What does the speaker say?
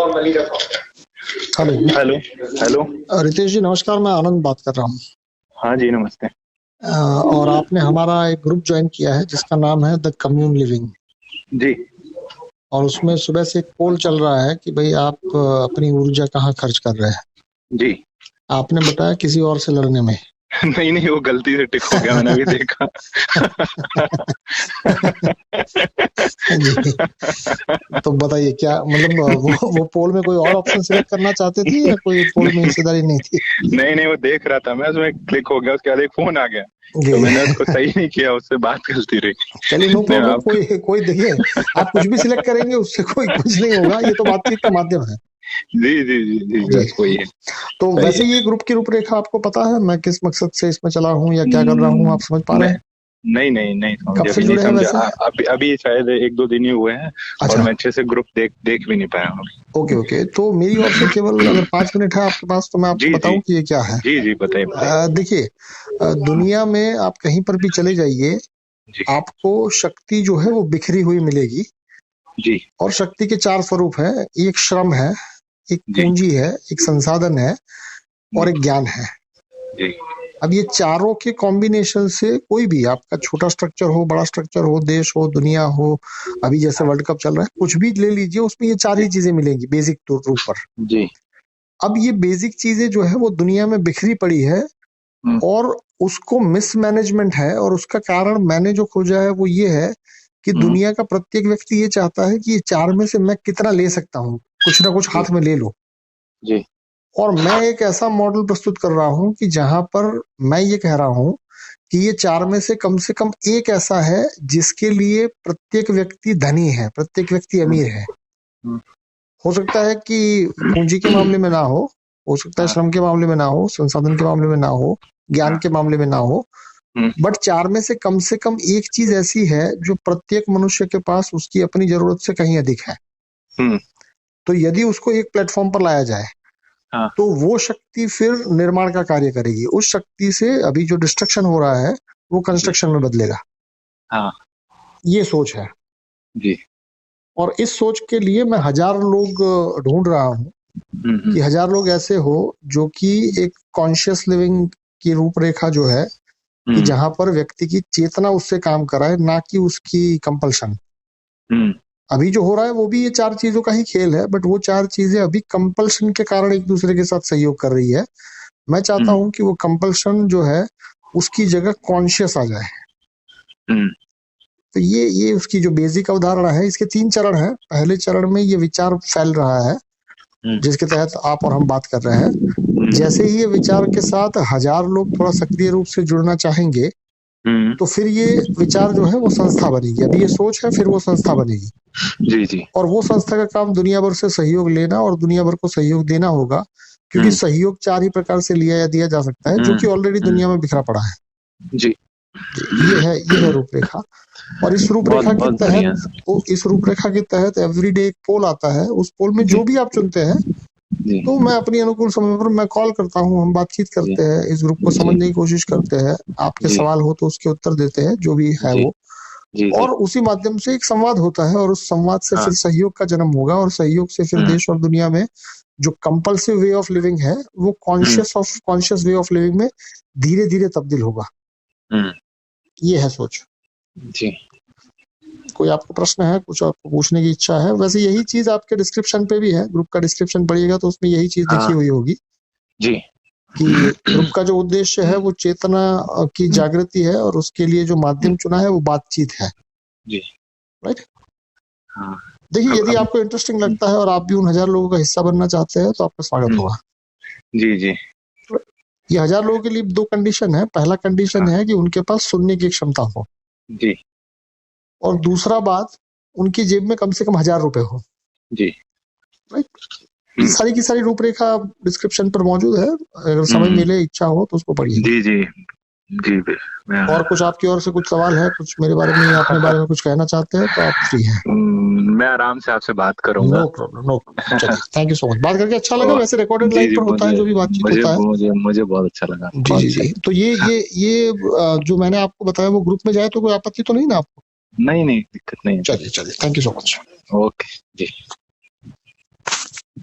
Hello. Hello. Hello. Ritesh जी नमस्कार, मैं आनंद बात कर रहा हूँ। हाँ जी, नमस्ते। और आपने हमारा एक ग्रुप ज्वाइन किया है जिसका नाम है द कम्यून लिविंग, जी। और उसमें सुबह से एक पोल चल रहा है कि भाई आप अपनी ऊर्जा कहाँ खर्च कर रहे हैं। जी। आपने बताया किसी और से लड़ने में। नहीं नहीं, वो गलती से टिक हो गया, मैंने अभी देखा। जी, तो बताइए क्या मतलब वो पोल में कोई और ऑप्शन सिलेक्ट करना चाहते थे या कोई पोल में नहीं हिस्सेदारी नहीं थी? नहीं नहीं, वो देख रहा था मैं, उसमें क्लिक हो गया, उसके बाद एक फोन आ गया जी, तो मैंने उसको सही नहीं किया, उससे बात गलती रही। चलिए नो नहीं प्रॉब्लम। आप। कोई कोई देखिए, आप कुछ भी सिलेक्ट करेंगे उससे कोई कुछ नहीं होगा, ये तो बातचीत का माध्यम है। जी जी जी जी, जी, बस वही है। तो सही वैसे है। ये ग्रुप की रूपरेखा आपको पता है मैं किस मकसद से इसमें चला हूँ या क्या कर रहा हूँ, आप समझ पा रहे हैं? नहीं नहीं नहीं कब समझे, से अभी नहीं जुड़े हैं समझा। वैसे? अभी अभी शायद एक दो दिन ही हुए हैं और अच्छा, मैं अच्छे से ग्रुप देख भी नहीं पाया हूँ। Okay okay. तो मेरी ओर से केवल अगर 5 मिनट है आपके पास तो मैं आपको जी जी बताऊं कि ये क्या है। जी जी, बताइए बताइए। देखिए, दुनिया में आप कहीं पर भी चले जाइए, जी आपको शक्ति जो है वो बिखरी हुई मिलेगी। जी और शक्ति के 4 स्वरूप है। एक श्रम है, एक जी पूंजी है, एक संसाधन है और जी एक ज्ञान है। जी अब ये चारों के कॉम्बिनेशन से कोई भी आपका छोटा स्ट्रक्चर हो, बड़ा स्ट्रक्चर हो, देश हो, दुनिया हो, अभी जैसे वर्ल्ड कप चल रहा है, कुछ भी ले लीजिए, उसमें ये 4 ही चीजें मिलेंगी बेसिक रूप पर। जी। अब ये बेसिक चीजें जो है वो दुनिया में बिखरी पड़ी है, हम्म, और उसको मिसमैनेजमेंट है। और उसका कारण मैंने जो खोजा है वो ये है कि हम्म, दुनिया का प्रत्येक व्यक्ति ये चाहता है कि ये 4 में से मैं कितना ले सकता हूँ, कुछ ना कुछ जी हाथ में ले लो। जी और मैं एक ऐसा मॉडल प्रस्तुत कर रहा हूँ कि जहां पर मैं ये कह रहा हूँ कि ये 4 में से कम एक ऐसा है जिसके लिए प्रत्येक व्यक्ति धनी है, प्रत्येक व्यक्ति हम्म, अमीर है। हम्म, हो सकता है कि पूंजी के मामले में ना हो सकता है हाँ, श्रम के मामले में ना हो, संसाधन के मामले में ना हो, ज्ञान हाँ, के मामले में ना हो, हम्म, बट 4 में से कम एक चीज ऐसी है जो प्रत्येक मनुष्य के पास उसकी अपनी जरूरत से कहीं अधिक है। हम्म, तो यदि उसको एक प्लेटफॉर्म पर लाया जाए हाँ, तो वो शक्ति फिर निर्माण का कार्य करेगी। उस शक्ति से अभी जो डिस्ट्रक्शन हो रहा है वो जी, कंस्ट्रक्शन में बदलेगा। हाँ, ये सोच है। जी, और इस सोच के लिए मैं 1000 लोग ढूंढ रहा हूँ कि 1000 लोग ऐसे हो जो कि एक कॉन्शियस लिविंग की रूपरेखा जो है कि हम्म, जहां पर व्यक्ति की चेतना उससे काम कराए, ना कि उसकी कंपल्शन। हम्म, अभी जो हो रहा है वो भी ये 4 चीजों का ही खेल है, बट वो 4 चीजें अभी कंपल्शन के कारण एक दूसरे के साथ सहयोग कर रही है। मैं चाहता हम्म, हूं कि वो कंपल्शन जो है उसकी जगह कॉन्शियस आ जाए। हम्म, तो ये उसकी जो बेसिक अवधारणा है, इसके 3 चरण है। पहले चरण में ये विचार फैल रहा है हम्म, जिसके तहत आप और हम बात कर रहे हैं। जैसे ही ये विचार के साथ 1000 लोग थोड़ा सक्रिय रूप से जुड़ना चाहेंगे हम्म, तो फिर ये विचार जो है वो संस्था बनेगी। अभी ये सोच है, फिर वो संस्था बनेगी। जी जी, और वो संस्था का काम दुनिया भर से सहयोग लेना और दुनिया भर को सहयोग देना होगा, क्योंकि हम्म, सहयोग 4 ही प्रकार से लिया या दिया जा सकता है, जो कि ऑलरेडी हम्म, दुनिया में बिखरा पड़ा है। जी। जी, ये है रूपरेखा। और इस बहुत रूपरेखा के बहुत तहत, बढ़िया। एवरीडे एक पोल आता है। उस पोल में जी जो भी आप चुनते हैं, जी तो मैं अपनी अनुकूल समय पर मैं कॉल करता हूँ, हम बातचीत जी करते हैं, इस ग्रुप को जी समझने की कोशिश करते हैं, आपके जी सवाल हो तो उसके उत्तर देते हैं, जो भी है जी वो। जी जी, और उसी माध्यम से एक संवाद होता है, और उस संवाद से हाँ, फिर सहयोग का जन्म होगा, और सहयोग से फिर हम्म, देश और दुनिया में जो कंपल्सिव वे ऑफ लिविंग है वो हम्म, कॉन्शियस वे ऑफ लिविंग में धीरे धीरे तब्दील होगा। हम्म, ये है सोच। जी कोई आपको प्रश्न है, कुछ आपको पूछने की इच्छा है? वैसे यही चीज आपके डिस्क्रिप्शन पे भी है, ग्रुप का डिस्क्रिप्शन पढ़िएगा तो उसमें यही चीज लिखी हाँ हुई होगी जी कि ग्रुप का जो उद्देश्य है वो चेतना की जागृति है, और उसके लिए जो माध्यम चुना है वो बातचीत है। जी, राइट। हाँ, देखिए, यदि अब आपको इंटरेस्टिंग लगता है और आप भी उन 1000 लोगों का हिस्सा बनना चाहते हैं तो आपका स्वागत होगा। जी जी, ये 1000 लोगों के लिए 2 कंडीशन है। पहला कंडीशन हाँ, है कि उनके पास सुनने की क्षमता हो, जी और दूसरा बात, उनकी जेब में कम से कम 1000 रुपए हो। जी, राइट। ये हम्म, सारी की सारी रूपरेखा डिस्क्रिप्शन पर मौजूद है, अगर समय हम्म, मिले, इच्छा हो तो उसको पढ़िए। जी जी जी, मैं और कुछ आपकी ओर से कुछ सवाल है, कुछ मेरे बारे में या अपने बारे में कुछ कहना चाहते हैं तो आप फ्री हैं। मैं आराम से आपसे बात करूंगा। No problem, no problem. चलिए, थैंक यू सो मच। बात करके अच्छा लगा। और वैसे रिकॉर्डेड जी लाइन जी, पर होता है मुझे जो भी बातचीत मुझे होता है। मुझे मुझे बहुत अच्छा लगा जी कॉल जी से। जी। तो ये जो मैंने आपको बताया वो ग्रुप में जाए तो कोई आपत्ति तो नहीं ना आपको? नहीं नहीं, दिक्कत नहीं है। चलिए चलिए, thank you so much. Okay ji.